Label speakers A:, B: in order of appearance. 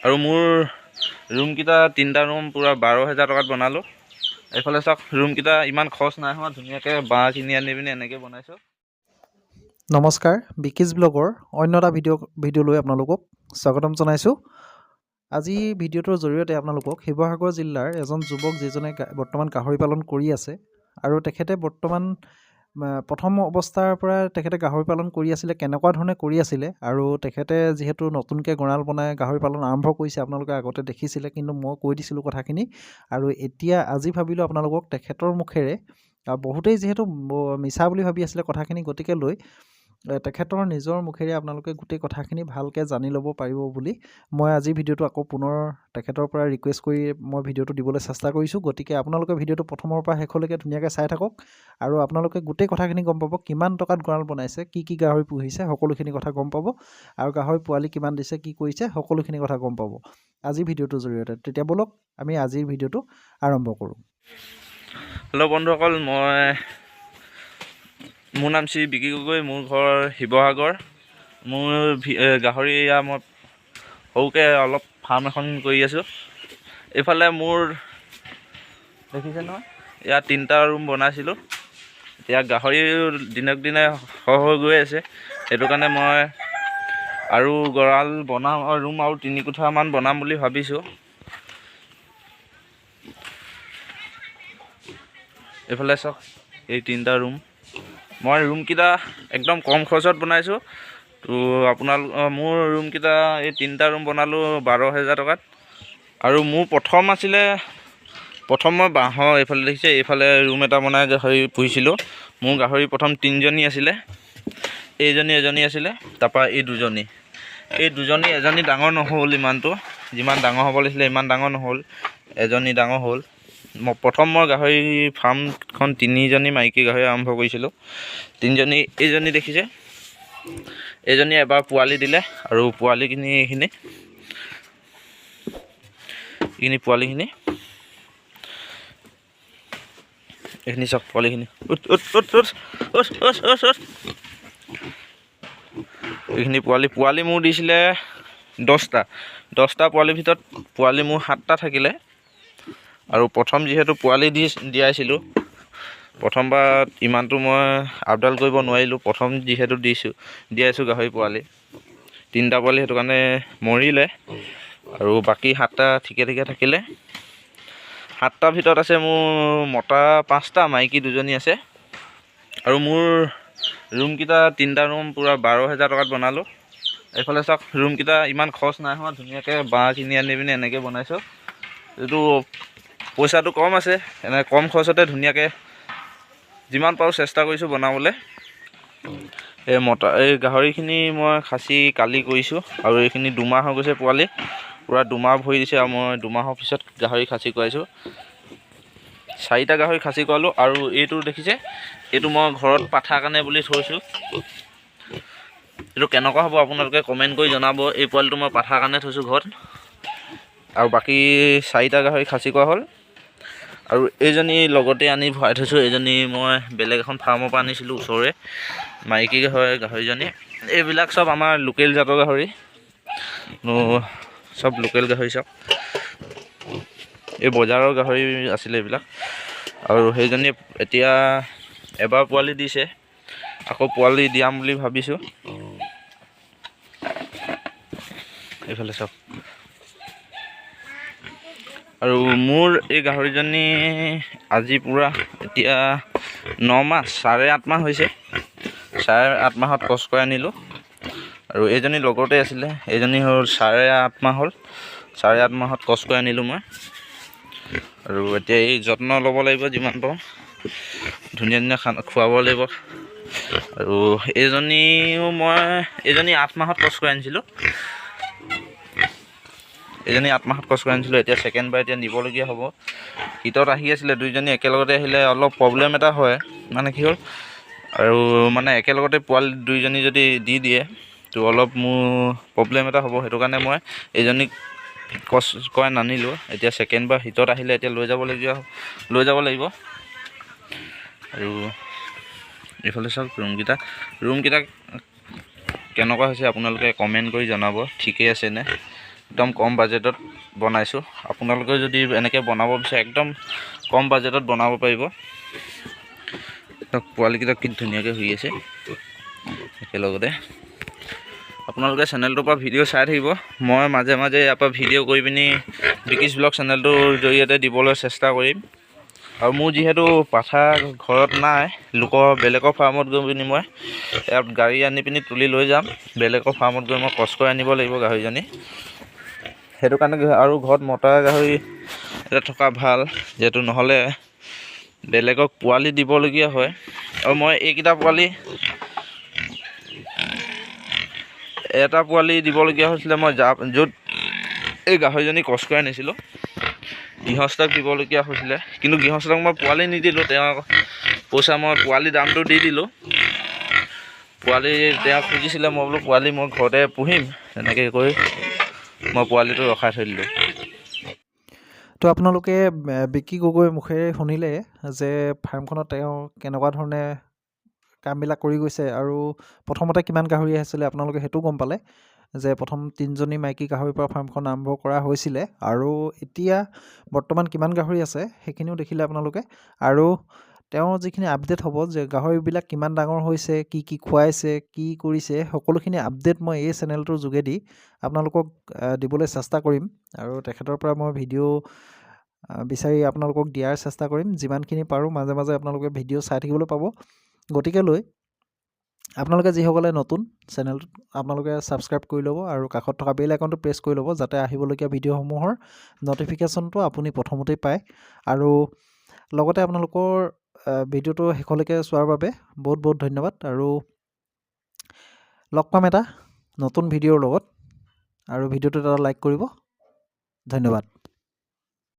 A: আৰু মোৰ ৰুমকেইটা 3টা ৰুম পূৰা 12,000 টকাত বনালোঁ। এইফালে চাওক ৰুমকেইটা ইমান খৰচ নাই হোৱা, ধুনীয়াকৈ বাঁহ কিনি আনি পিনি এনেকৈ বনাইছোঁ।
B: নমস্কাৰ, বিকিজ ব্লগৰ অন্য এটা ভিডিঅ'লৈ আপোনালোকক স্বাগতম জনাইছোঁ। আজি ভিডিঅ'টোৰ জৰিয়তে আপোনালোকক শিৱসাগৰ জিলাৰ এজন যুৱক যিজনে বৰ্তমান গাহৰি পালন কৰি আছে আৰু তেখেতে বৰ্তমান প্ৰথম অৱস্থাৰ পৰা তেখেতে গাহৰি পালন কৰি আছিলে, কেনেকুৱা ধৰণে কৰি আছিলে, আৰু তেখেতে যিহেতু নতুনকৈ গঁৰাল বনাই গাহৰি পালন আৰম্ভ কৰিছে, আপোনালোকে আগতে দেখিছিলে, কিন্তু মই কৈ দিছিলোঁ কথাখিনি। আৰু এতিয়া আজি ভাবিলোঁ আপোনালোকক তেখেতৰ মুখেৰে, বহুতেই যিহেতু মিছা বুলি ভাবি আছিলে কথাখিনি, গতিকে লৈ তেখেতৰ নিজৰ মুখেৰে আপোনালোকে গোটেই কথাখিনি ভালকৈ জানি ল'ব পাৰিব বুলি মই আজি ভিডিঅ'টো আকৌ পুনৰ তেখেতৰ পৰা ৰিকুৱেষ্ট কৰি মই ভিডিঅ'টো দিবলৈ চেষ্টা কৰিছোঁ। গতিকে আপোনালোকে ভিডিঅ'টো প্ৰথমৰ পৰা শেষলৈকে ধুনীয়াকৈ চাই থাকক আৰু আপোনালোকে গোটেই কথাখিনি গম পাব, কিমান টকাত গঁৰাল বনাইছে, কি কি গাহৰি পুহিছে, সকলোখিনি কথা গম পাব, আৰু গাহৰি পোৱালি কিমান দিছে, কি কৰিছে, সকলোখিনি কথা গম পাব আজিৰ ভিডিঅ'টোৰ জৰিয়তে। তেতিয়া ব'লক আমি আজিৰ ভিডিঅ'টো আৰম্ভ কৰোঁ।
A: হেল্ল' বন্ধুসকল, মোৰ নাম শ্ৰী বিকি গগৈ, মোৰ ঘৰ শিৱসাগৰ। মোৰ গাহৰি মই সৰুকৈ অলপ ফাৰ্ম এখন কৰি আছোঁ। এইফালে মোৰ দেখিছে নহয়, ইয়াত 3টা ৰুম বনাইছিলোঁ। এতিয়া গাহৰি দিনক দিনে সৰহ হৈ গৈ আছে, সেইটো কাৰণে মই আৰু গঁৰাল বনাম, ৰুম আৰু 3 কোঠামান বনাম বুলি ভাবিছোঁ। এইফালে চাওক, এই 3টা ৰুম, মই ৰুমকেইটা একদম কম খৰচত বনাইছোঁ। তো মোৰ ৰুমকেইটা এই 3টা ৰুম বনালোঁ 12,000 টকাত। আৰু মোৰ প্ৰথম মই বাঁহৰ এইফালে দেখিছে, এইফালে ৰুম এটা বনাই গাহৰি পুহিছিলোঁ। মোৰ গাহৰি প্ৰথম 3জনী আছিলে, এজনী আছিলে, তাৰপৰা এই দুজনী, এজনী ডাঙৰ নহ'ল, যিমান ডাঙৰ হ'ব লাগিছিলে ইমান ডাঙৰ নহ'ল, এজনী ডাঙৰ হ'ল। মই গাহৰি ফাৰ্মখন 3জনী মাইকী গাহৰি আৰম্ভ কৰিছিলোঁ। 3জনী, এইজনী দেখিছে, এইজনী এবাৰ পোৱালি দিলে, আৰু পোৱালিখিনি এইখিনি পোৱালিখিনি, এইখিনি চাওক পোৱালিখিনি, এইখিনি পোৱালি মোৰ দিছিলে 10টা পোৱালিৰ ভিতৰত পোৱালি মোৰ 7টা থাকিলে। আৰু প্ৰথম যিহেতু পোৱালি দিয়াইছিলোঁ, প্ৰথমবাৰ ইমানটো মই আপডাল কৰিব নোৱাৰিলোঁ। প্ৰথম যিহেতু দিয়াইছোঁ গাহৰি পোৱালি 3টা পোৱালি, সেইটো কাৰণে মৰিলে, আৰু বাকী 7টা ঠিকে থাকিলে। 7টাৰ ভিতৰত আছে মোৰ মতা 5টা, মাইকী 2জনী আছে। আৰু মোৰ ৰুমকেইটা 3টা ৰুম পূৰা 12,000 টকাত বনালোঁ। এইফালে চাওক ৰুমকেইটা ইমান খৰচ নাই হোৱা, ধুনীয়াকৈ বাঁহ কিনি আনি পিনি এনেকৈ বনাইছোঁ। এইটো পইচাটো কম আছে, কম খৰচতে ধুনীয়াকৈ যিমান পাৰোঁ চেষ্টা কৰিছোঁ বনাবলৈ। এই গাহৰিখিনি মই খাচী কালি কৰিছোঁ, আৰু এইখিনি 2 মাহ হৈ গৈছে পোৱালি, পূৰা 2 মাহ ভৰি দিছে। আৰু মই 2 মাহৰ পিছত গাহৰি খাচী কৰাইছোঁ, 4টা গাহৰি খাচী কৰালোঁ। আৰু এইটো দেখিছে, এইটো মই ঘৰত পাঠাৰ কাৰণে বুলি থৈছোঁ। এইটো কেনেকুৱা হ'ব আপোনালোকে কমেণ্ট কৰি জনাব। এই পোৱালিটো মই পাঠাৰ কাৰণে থৈছোঁ ঘৰত। আৰু বাকী 4টা গাহৰি খাচী কৰা হ'ল। আৰু এইজনী লগতে আনি ভৰাই থৈছোঁ, এইজনী মই বেলেগ এখন ফাৰ্মৰ পৰা আনিছিলোঁ, ওচৰৰে মাইকী গাহৰিজনী। এইবিলাক চব আমাৰ লোকেল জাতৰ গাহৰি, চব লোকেল গাহৰি চব, এই বজাৰৰ গাহৰি আছিলে এইবিলাক। আৰু সেইজনী এতিয়া এবাৰ পোৱালি দিছে, আকৌ পোৱালি দিয়াম বুলি ভাবিছোঁ। এইফালে চাওক, আৰু মোৰ এই গাহৰিজনী আজি পূৰা এতিয়া 9 মাহ, 8.5 মাহ হৈছে। 8.5 মাহত ক্ৰছ কৰাই আনিলোঁ। আৰু এইজনী লগতে আছিলে, এইজনী হ'ল 8.5 মাহ হ'ল, 8.5 মাহত ক্ৰছ কৰাই আনিলোঁ মই। আৰু এতিয়া এই যত্ন ল'ব লাগিব, যিমান পাৰোঁ ধুনীয়া খানা খুৱাব লাগিব। আৰু এইজনী 8 মাহত ক্ৰছ কৰাই আনিছিলোঁ, এতিয়া ছেকেণ্ডবাৰ এতিয়া নিবলগীয়া হ'ব। শীতত আহি আছিলে 2জনী একেলগতে আহিলে অলপ প্ৰব্লেম এটা হয়, মানে কি হ'ল, আৰু মানে একেলগতে পোৱালি 2জনী যদি দি দিয়ে তো অলপ মোৰ প্ৰব্লেম এটা হ'ব। সেইটো কাৰণে মই এইজনীক ক্ৰছ কৰাই নানিলোঁ। এতিয়া ছেকেণ্ডবাৰ শীতত আহিলে এতিয়া লৈ যাব লাগিব। আৰু এইফালে চাওক ৰুমকেইটা কেনেকুৱা হৈছে আপোনালোকে কমেণ্ট কৰি জনাব, ঠিকেই আছেনে একদম কম বাজেটত বনাইছোঁ। আপোনালোকে যদি এনেকৈ বনাব বিচাৰে একদম কম বাজেটত বনাব পাৰিব। পোৱালিকেইটা কি ধুনীয়াকৈ শুই আছে একেলগতে। আপোনালোকে চেনেলটোৰ পৰা ভিডিঅ' চাই থাকিব। মই মাজে মাজে ইয়াৰ পৰা ভিডিঅ' কৰি পিনি বিকিজ ব্লগ চেনেলটোৰ জৰিয়তে দিবলৈ চেষ্টা কৰিম। আৰু মোৰ যিহেতু পাঠা ঘৰত নাই, বেলেগৰ ফাৰ্মত গৈ পিনি মই ইয়াত গাড়ী আনি পিনি তুলি লৈ যাম। বেলেগৰ ফাৰ্মত গৈ মই কষ্ট কৰি আনিব লাগিব গাহৰিজনী। সেইটো কাৰণে আৰু ঘৰত মতা গাহৰি এটা থকা ভাল, যিহেতু নহ'লে বেলেগক পোৱালি দিবলগীয়া হয়। আৰু মই এইকেইটা পোৱালি এটা পোৱালি দিবলগীয়া হৈছিলে, মই য'ত এই গাহৰিজনী কষ্ট কৰি আনিছিলোঁ গৃহস্থক দিবলগীয়া হৈছিলে। কিন্তু গৃহস্থক মই পোৱালি নিদিলোঁ, তেওঁক পইচা মই পোৱালি দামটো দি দিলোঁ। পোৱালি তেওঁ খুজিছিলে, মই বোলো পোৱালি মই ঘৰতে পুহিম, তেনেকৈ কৰি মই পোৱালিটো ৰখাই থৈ দিলোঁ।
B: তো আপোনালোকে বিকি গগৈৰ মুখেৰে শুনিলে যে ফাৰ্মখনত তেওঁ কেনেকুৱা ধৰণে কামবিলাক কৰি গৈছে আৰু প্ৰথমতে কিমান গাহৰি আহিছিলে আপোনালোকে সেইটো গম পালে, যে প্ৰথম 3জনী মাইকী গাহৰিৰ পৰা ফাৰ্মখন আৰম্ভ কৰা হৈছিলে আৰু এতিয়া বৰ্তমান কিমান গাহৰি আছে সেইখিনিও দেখিলে আপোনালোকে। আৰু তেওঁৰ যিখিনি আপডেট হ'ব যে গাহৰিবিলাক কিমান ডাঙৰ হৈছে, কি কি খুৱাইছে, কি কৰিছে, সকলোখিনি আপডেট মই এই চেনেলটোৰ যোগেদি আপোনালোকক দিবলৈ চেষ্টা কৰিম। আৰু তেখেতৰ পৰা মই ভিডিঅ' বিচাৰি আপোনালোকক দিয়াৰ চেষ্টা কৰিম। যিমানখিনি পাৰোঁ মাজে মাজে আপোনালোকে ভিডিঅ' চাই থাকিবলৈ পাব। গতিকে আপোনালোকে যিসকলে নতুন চেনেলটোত আপোনালোকে ছাবস্ক্ৰাইব কৰি ল'ব আৰু কাষত থকা বেল আইকনটো প্ৰেছ কৰি ল'ব, যাতে আহিবলগীয়া ভিডিঅ'সমূহৰ ন'টিফিকেশ্যনটো আপুনি প্ৰথমতেই পায়। আৰু লগতে আপোনালোকৰ ভিডিঅ'টো শেষলৈকে চোৱাৰ বাবে বহুত বহুত ধন্যবাদ। আৰু লগ পাম এটা নতুন ভিডিঅ'ৰ লগত, আৰু ভিডিঅ'টোত এটা লাইক কৰিব। ধন্যবাদ।